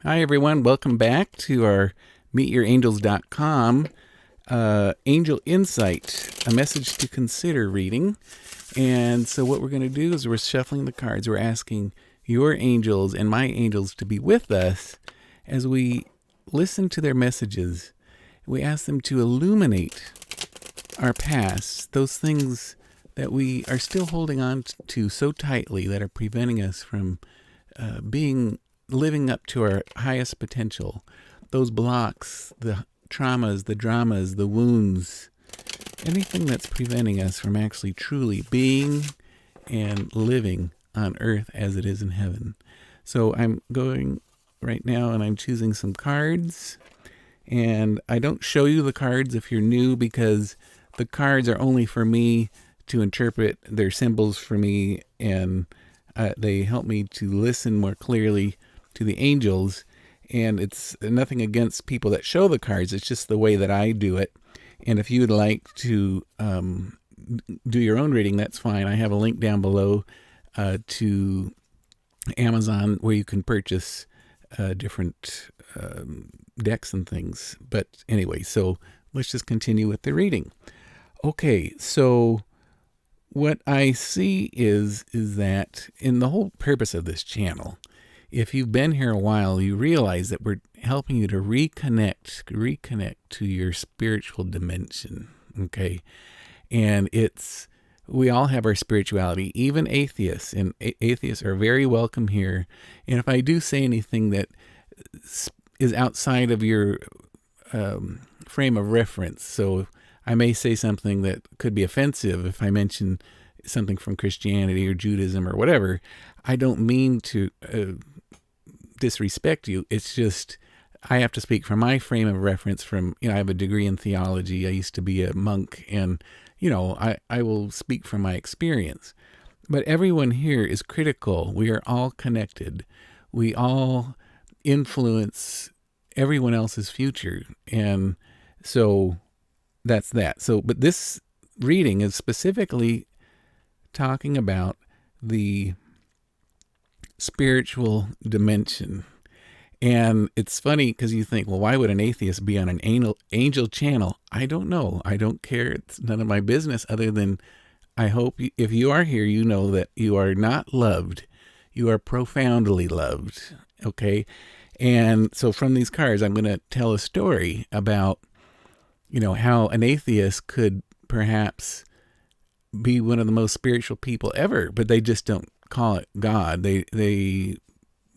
Hi, everyone. Welcome back to our meetyourangels.com Angel Insight, a message to consider reading. And so what we're going to do is we're shuffling the cards. We're asking your angels and my angels to be with us as we listen to their messages. We ask them to illuminate our past, those things that we are still holding on to so tightly that are preventing us from living up to our highest potential. Those blocks, the traumas, the dramas, the wounds, anything that's preventing us from actually truly being and living on earth as it is in heaven. So I'm going right now and I'm choosing some cards. And I don't show you the cards if you're new because the cards are only for me to interpret. They're symbols for me, and they help me to listen more clearly to the angels. And it's nothing against people that show the cards. It's just the way that I do it. And if you would like to do your own reading, that's fine. I have a link down below to Amazon where you can purchase different decks and things. But anyway, so let's just continue with the reading. Okay, so what I see is that in the whole purpose of this channel, if you've been here a while, you realize that we're helping you to reconnect to your spiritual dimension, okay? And we all have our spirituality, even atheists, and atheists are very welcome here. And if I do say anything that is outside of your frame of reference, so I may say something that could be offensive if I mention something from Christianity or Judaism or whatever. I don't mean to disrespect you. It's just I have to speak from my frame of reference. I have a degree in theology. I used to be a monk, and I will speak from my experience. But everyone here is critical. We are all connected. We all influence everyone else's future, and so that's that. So, but this reading is specifically talking about the spiritual dimension. And it's funny because you think, well, why would an atheist be on an angel channel? I don't know. I don't care. It's none of my business other than I hope if you are here, you know that you are not loved. You are profoundly loved. Okay. And so from these cards, I'm going to tell a story about how an atheist could perhaps be one of the most spiritual people ever, but they just don't call it God. They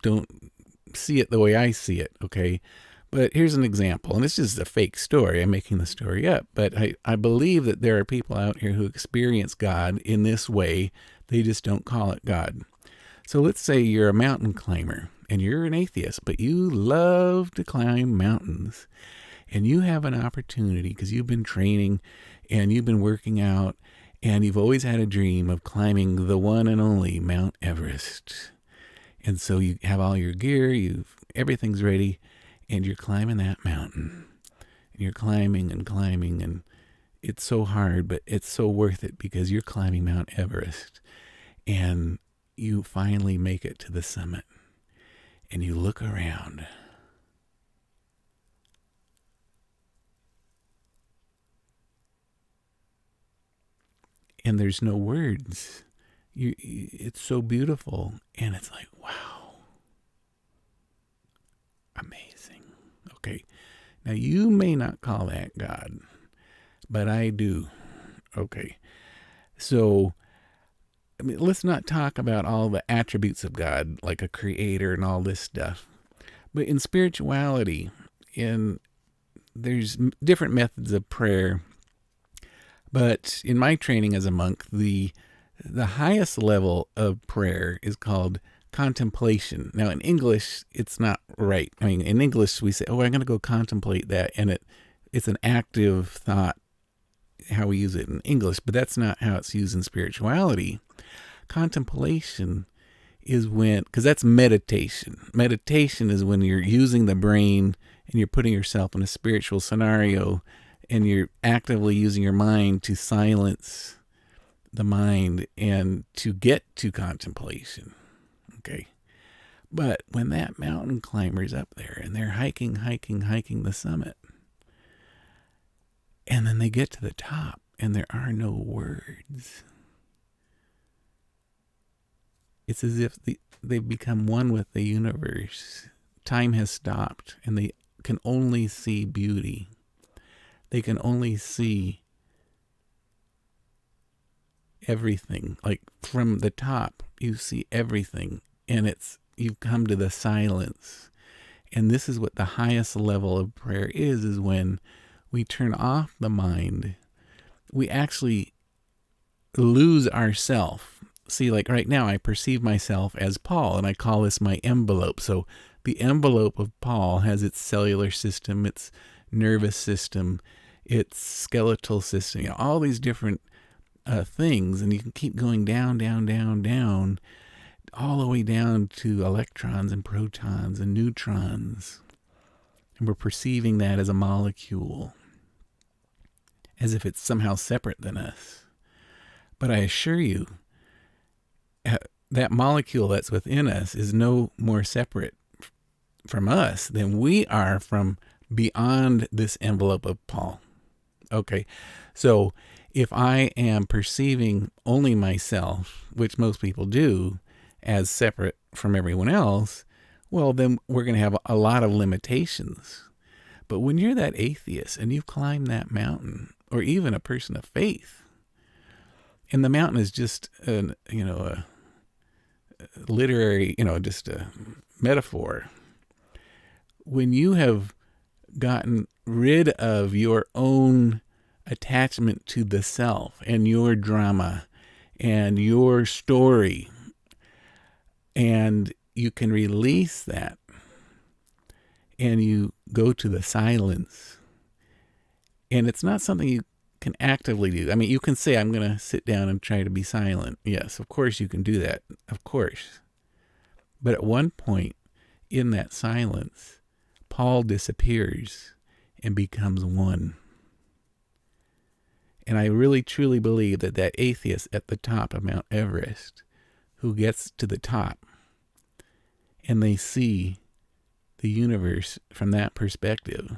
don't see it the way I see it, okay? But here's an example, and this is a fake story. I'm making the story up, but I believe that there are people out here who experience God in this way. They just don't call it God. So let's say you're a mountain climber, and you're an atheist, but you love to climb mountains. And you have an opportunity because you've been training and you've been working out and you've always had a dream of climbing the one and only Mount Everest. And so you have all your gear, everything's ready, and you're climbing that mountain. And you're climbing and climbing, and it's so hard, but it's so worth it because you're climbing Mount Everest. And you finally make it to the summit. And you look around. And there's no words. It's so beautiful. And it's like, wow. Amazing. Okay. Now, you may not call that God, but I do. Okay. So, let's not talk about all the attributes of God, like a creator and all this stuff. But in spirituality, there's different methods of prayer. But in my training as a monk, the highest level of prayer is called contemplation. Now, in English, it's not right. I mean, in English, we say, "Oh, I'm going to go contemplate that," and it's an active thought, how we use it in English, but that's not how it's used in spirituality. Contemplation is because that's meditation. Meditation is when you're using the brain and you're putting yourself in a spiritual scenario and you're actively using your mind to silence the mind and to get to contemplation. Okay. But when that mountain climber's up there and they're hiking the summit, and then they get to the top and there are no words, it's as if they've become one with the universe. Time has stopped and they can only see beauty. They can only see everything. Like from the top, you see everything, and you've come to the silence. And this is what the highest level of prayer is when we turn off the mind. We actually lose ourself. See, like right now, I perceive myself as Paul, and I call this my envelope. So the envelope of Paul has its cellular system, its nervous system, its skeletal system, all these different things, and you can keep going down, all the way down to electrons and protons and neutrons. And we're perceiving that as a molecule, as if it's somehow separate than us. But I assure you, that molecule that's within us is no more separate from us than we are from beyond this envelope of Paul. Okay, so if I am perceiving only myself, which most people do, as separate from everyone else, well, then we're going to have a lot of limitations. But when you're that atheist and you've climbed that mountain, or even a person of faith, and the mountain is just a literary, just a metaphor, when you have gotten rid of your own attachment to the self and your drama and your story, and you can release that, and you go to the silence, and it's not something you can actively do. I mean, you can say, I'm going to sit down and try to be silent. Yes, of course you can do that. Of course. But at one point in that silence, Paul disappears and becomes one. And I really truly believe that atheist at the top of Mount Everest, who gets to the top and they see the universe from that perspective,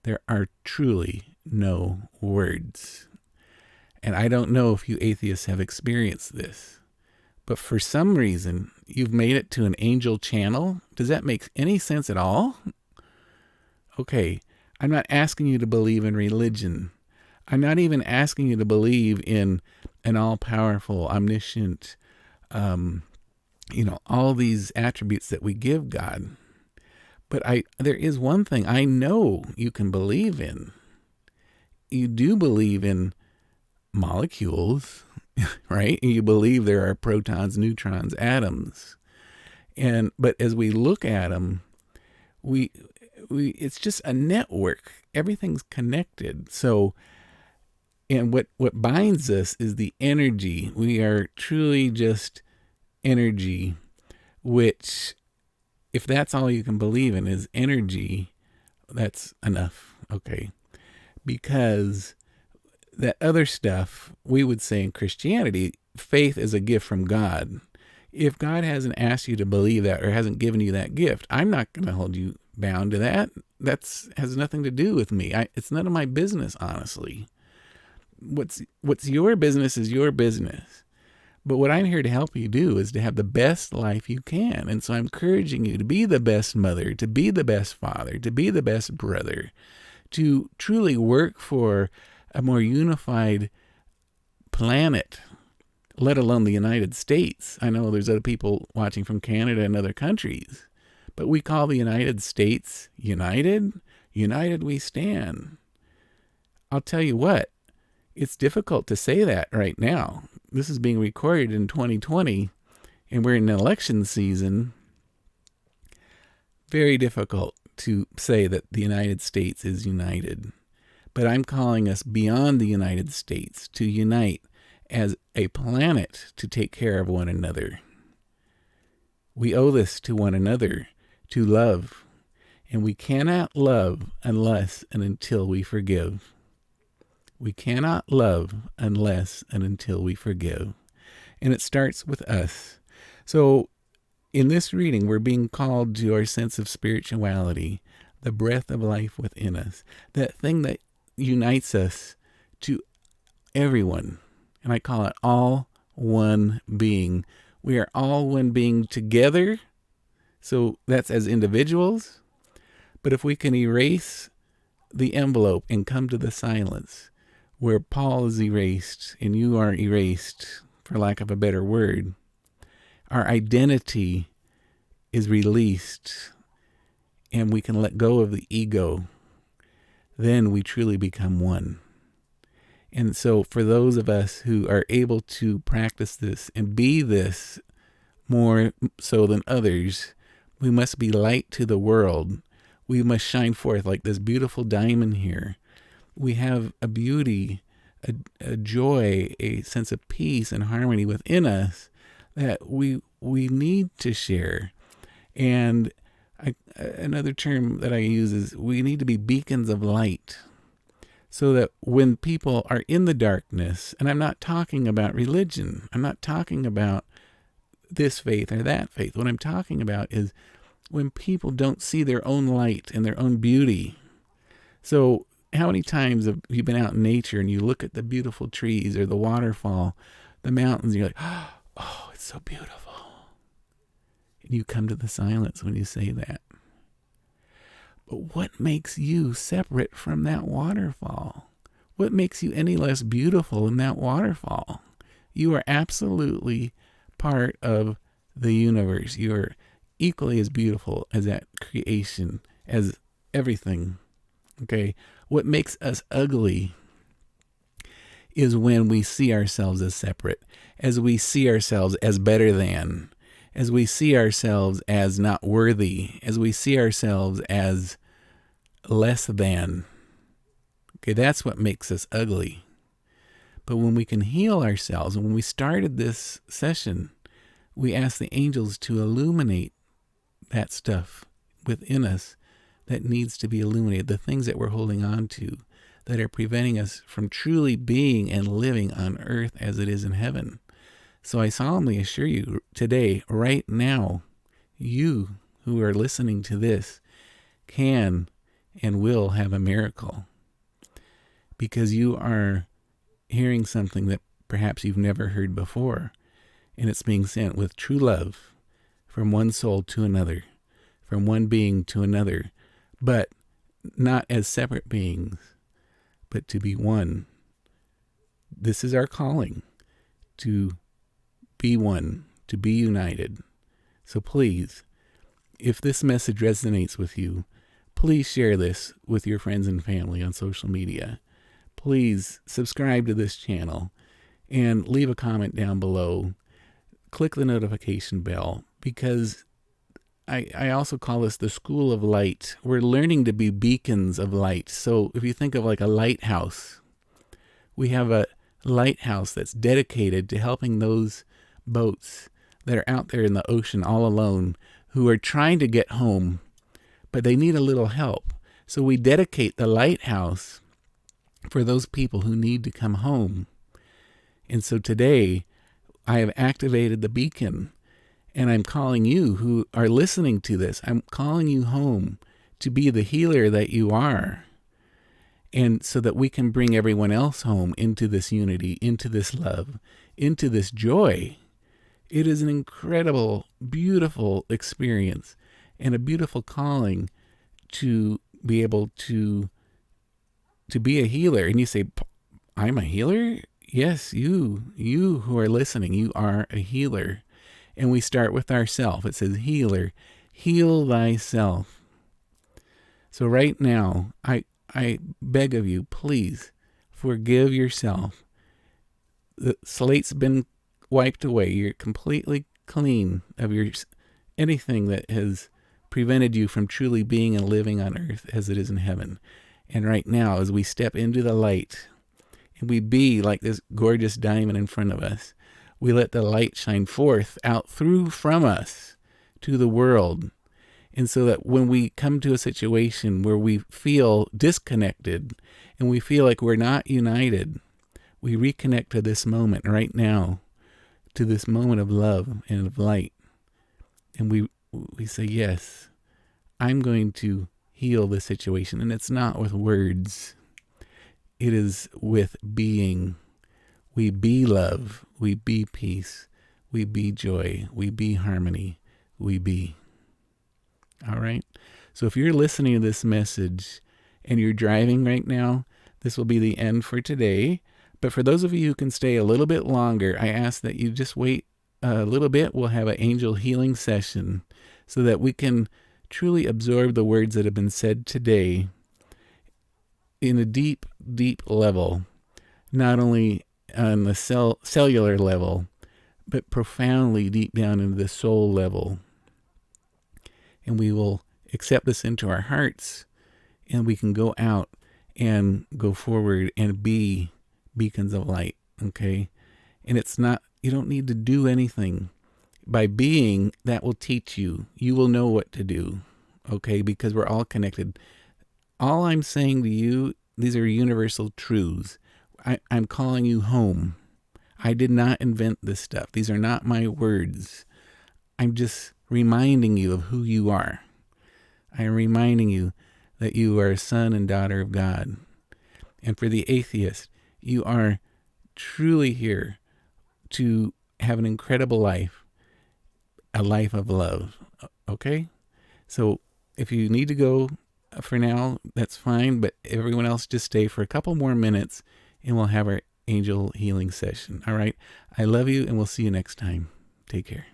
there are truly no words. And I don't know if you atheists have experienced this, but for some reason, you've made it to an angel channel. Does that make any sense at all? Okay, I'm not asking you to believe in religion. I'm not even asking you to believe in an all-powerful, omniscient, all these attributes that we give God. But there is one thing I know you can believe in. You do believe in molecules, right? You believe there are protons, neutrons, atoms. But as we look at them, it's just a network. Everything's connected. So, and what binds us is the energy. We are truly just energy, which, if that's all you can believe in is energy, that's enough, okay? Because that other stuff, we would say in Christianity, faith is a gift from God. If God hasn't asked you to believe that or hasn't given you that gift, I'm not going to hold you bound to that. That has nothing to do with me. It's none of my business, honestly. What's your business is your business. But what I'm here to help you do is to have the best life you can. And so I'm encouraging you to be the best mother, to be the best father, to be the best brother, to truly work for a more unified planet, let alone the United States. I know there's other people watching from Canada and other countries, but we call the United States united. United we stand. I'll tell you what, it's difficult to say that right now. This is being recorded in 2020, and we're in an election season. Very difficult to say that the United States is united. But I'm calling us beyond the United States to unite as a planet to take care of one another. We owe this to one another, to love. And we cannot love unless and until we forgive. We cannot love unless and until we forgive. And it starts with us. So In this reading, we're being called to our sense of spirituality, the breath of life within us, that thing that unites us to everyone. And I call it all one being. We are all one being together. So that's as individuals. But if we can erase the envelope and come to the silence where Paul is erased and you are erased, for lack of a better word, our identity is released and we can let go of the ego, then we truly become one. And so for those of us who are able to practice this and be this more so than others, we must be light to the world. We must shine forth like this beautiful diamond here. We have a beauty, a joy, a sense of peace and harmony within us that we need to share. And another term that I use is we need to be beacons of light, so that when people are in the darkness, and I'm not talking about religion, I'm not talking about this faith or that faith. What I'm talking about is when people don't see their own light and their own beauty. So how many times have you been out in nature and you look at the beautiful trees or the waterfall, the mountains, and you're like, oh, it's so beautiful. And you come to the silence when you say that. But what makes you separate from that waterfall? What makes you any less beautiful in that waterfall? You are absolutely part of the universe. You are equally as beautiful as that creation, as everything. Okay? What makes us ugly is when we see ourselves as separate, as we see ourselves as better than, as we see ourselves as not worthy, as we see ourselves as less than. Okay, that's what makes us ugly. But when we can heal ourselves, and when we started this session, we asked the angels to illuminate that stuff within us that needs to be illuminated, the things that we're holding on to that are preventing us from truly being and living on earth as it is in heaven. So I solemnly assure you today, right now, you who are listening to this can and will have a miracle, because you are hearing something that perhaps you've never heard before, and it's being sent with true love from one soul to another, from one being to another, but not as separate beings, but to be one. This is our calling, to be one, to be united. So please, if this message resonates with you, please share this with your friends and family on social media. Please subscribe to this channel and leave a comment down below. Click the notification bell, because I also call this the school of light. We're learning to be beacons of light. So if you think of like a lighthouse, we have a lighthouse that's dedicated to helping those boats that are out there in the ocean all alone, who are trying to get home, but they need a little help. So we dedicate the lighthouse for those people who need to come home. And so today I have activated the beacon, and I'm calling you who are listening to this, I'm calling you home to be the healer that you are. And so that we can bring everyone else home into this unity, into this love, into this joy. It is an incredible, beautiful experience and a beautiful calling to be able to be a healer. And you say, I'm a healer? Yes, you who are listening, you are a healer. And we start with ourself. It says, healer, heal thyself. So right now, I beg of you, please forgive yourself. The slate's been wiped away. You're completely clean of anything that has prevented you from truly being and living on earth as it is in heaven. And right now, as we step into the light, and we be like this gorgeous diamond in front of us, we let the light shine forth out through from us to the world. And so that when we come to a situation where we feel disconnected and we feel like we're not united, we reconnect to this moment right now, to this moment of love and of light. And we say, yes, I'm going to heal the situation. And it's not with words. It is with being. We be love. We be peace. We be joy. We be harmony. We be. All right? So if you're listening to this message and you're driving right now, this will be the end for today. But for those of you who can stay a little bit longer, I ask that you just wait a little bit. We'll have an angel healing session so that we can truly absorb the words that have been said today in a deep, deep level, not only on the cellular level, but profoundly deep down into the soul level. And we will accept this into our hearts, and we can go out and go forward and be beacons of light, okay? And it's not, you don't need to do anything. By being, that will teach you. You will know what to do, okay? Because we're all connected. All I'm saying to you, these are universal truths. I'm calling you home. I did not invent this stuff. These are not my words. I'm just reminding you of who you are. I am reminding you that you are a son and daughter of God. And for the atheist, you are truly here to have an incredible life, a life of love. Okay? So if you need to go for now, that's fine. But everyone else, just stay for a couple more minutes and we'll have our angel healing session. All right? I love you, and we'll see you next time. Take care.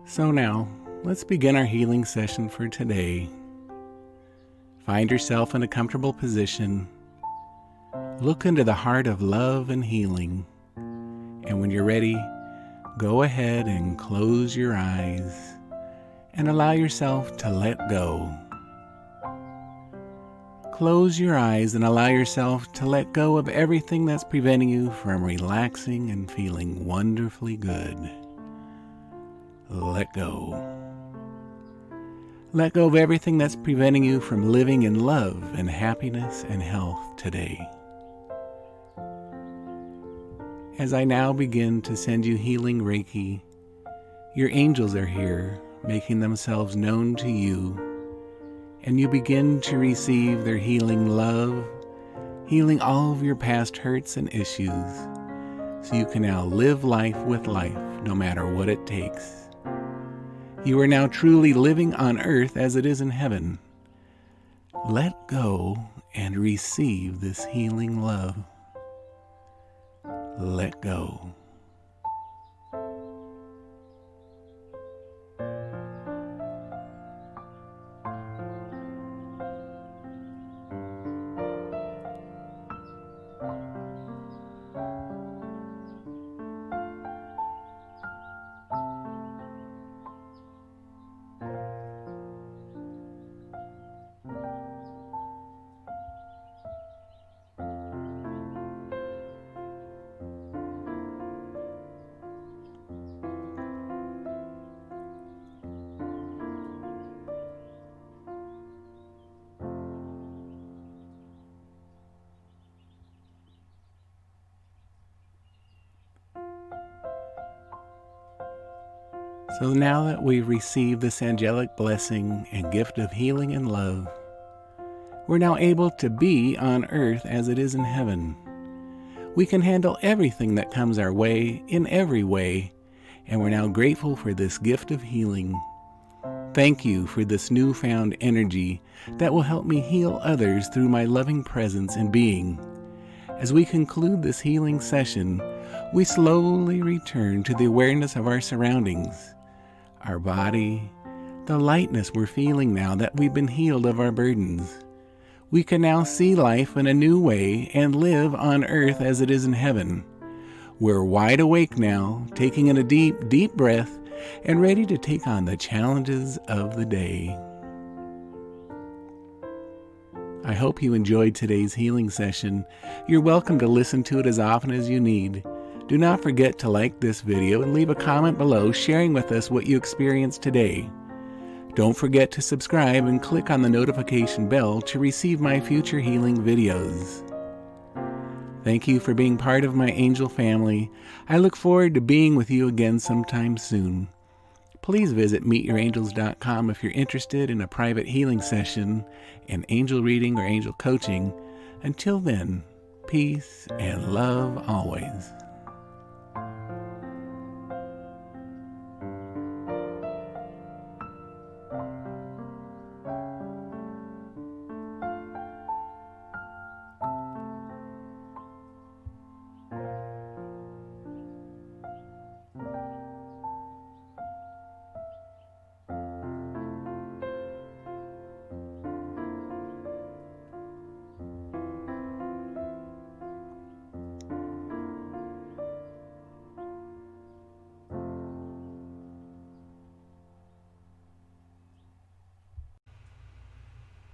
So now, let's begin our healing session for today. Find yourself in a comfortable position. Look into the heart of love and healing. And when you're ready, go ahead and close your eyes and allow yourself to let go. Close your eyes and allow yourself to let go of everything that's preventing you from relaxing and feeling wonderfully good. Let go. Let go of everything that's preventing you from living in love and happiness and health today. As I now begin to send you healing Reiki, your angels are here, making themselves known to you, and you begin to receive their healing love, healing all of your past hurts and issues, so you can now live life with life, no matter what it takes. You are now truly living on earth as it is in heaven. Let go and receive this healing love. Let go. So now that we've received this angelic blessing and gift of healing and love, we're now able to be on earth as it is in heaven. We can handle everything that comes our way in every way, and we're now grateful for this gift of healing. Thank you for this newfound energy that will help me heal others through my loving presence and being. As we conclude this healing session, we slowly return to the awareness of our surroundings, our body, the lightness we're feeling now that we've been healed of our burdens. We can now see life in a new way and live on earth as it is in heaven. We're wide awake now, taking in a deep, deep breath and ready to take on the challenges of the day. I hope you enjoyed today's healing session. You're welcome to listen to it as often as you need. Do not forget to like this video and leave a comment below sharing with us what you experienced today. Don't forget to subscribe and click on the notification bell to receive my future healing videos. Thank you for being part of my angel family. I look forward to being with you again sometime soon. Please visit meetyourangels.com if you're interested in a private healing session, an angel reading, or angel coaching. Until then, peace and love always.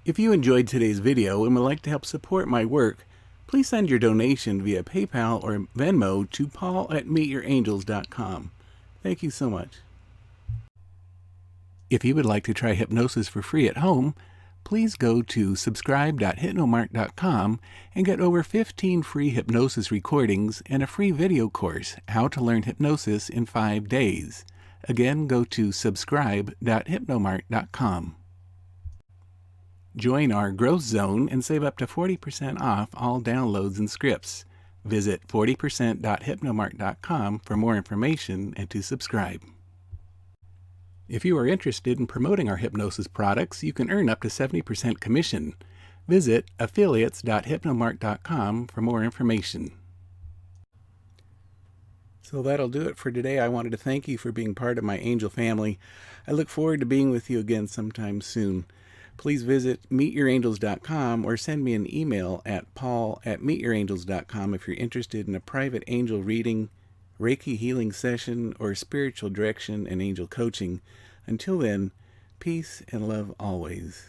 If you enjoyed today's video and would like to help support my work, please send your donation via PayPal or Venmo to paul@meetyourangels.com. Thank you so much. If you would like to try hypnosis for free at home, please go to subscribe.hypnomark.com and get over 15 free hypnosis recordings and a free video course, How to Learn Hypnosis in 5 Days. Again, go to subscribe.hypnomark.com. Join our growth zone and save up to 40% off all downloads and scripts. Visit 40%.hypnomark.com for more information and to subscribe. If you are interested in promoting our hypnosis products, you can earn up to 70% commission. Visit affiliates.hypnomark.com for more information. So that'll do it for today. I wanted to thank you for being part of my angel family. I look forward to being with you again sometime soon. Please visit meetyourangels.com or send me an email at paul@meetyourangels.com if you're interested in a private angel reading, Reiki healing session, or spiritual direction and angel coaching. Until then, peace and love always.